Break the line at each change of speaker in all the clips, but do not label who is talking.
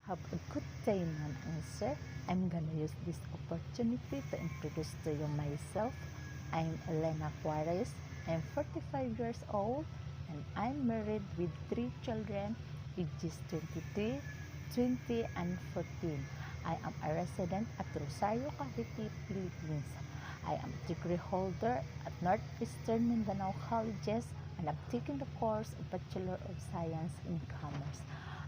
Have a good day, ma'am and sir. I'm gonna use this opportunity to introduce to you myself. I'm Elena Juarez. I'm 45 years old and I'm married with 3 children, ages 23, 20, and 14. I am a resident at Rosario, Cavite, Philippines. I am a degree holder at Northeastern Mindanao Colleges and I'm taking the course of Bachelor of Science in Commerce.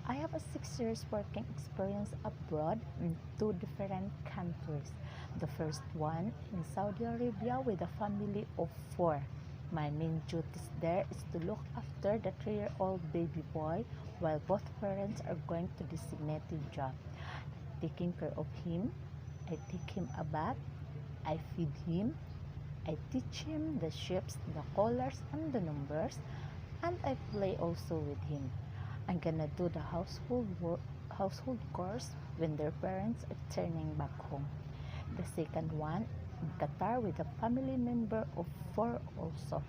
I have a 6 years working experience abroad in 2 different countries. The first one in Saudi Arabia with a family of 4. My main duties there is to look after the 3-year-old baby boy while both parents are going to designated job. Taking care of him, I take him a bath, I feed him, I teach him the shapes, the colors, and the numbers, and I play also with him. I'm gonna do the household chores when their parents are turning back home. The second one in Qatar with a family member of 4 also.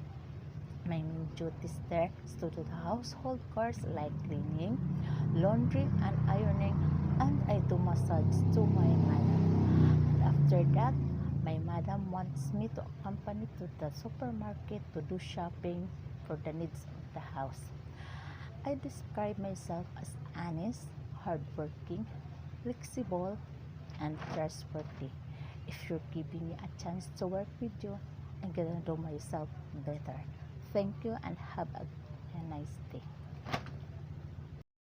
My main duties there is to do the household chores like cleaning, laundry, and ironing, and I do massage to my madam. And after that, my madam wants me to accompany to the supermarket to do shopping for the needs of the house. I describe myself as honest, hardworking, flexible, and trustworthy. If you're giving me a chance to work with you, I'm gonna do myself better. Thank you and have a nice day.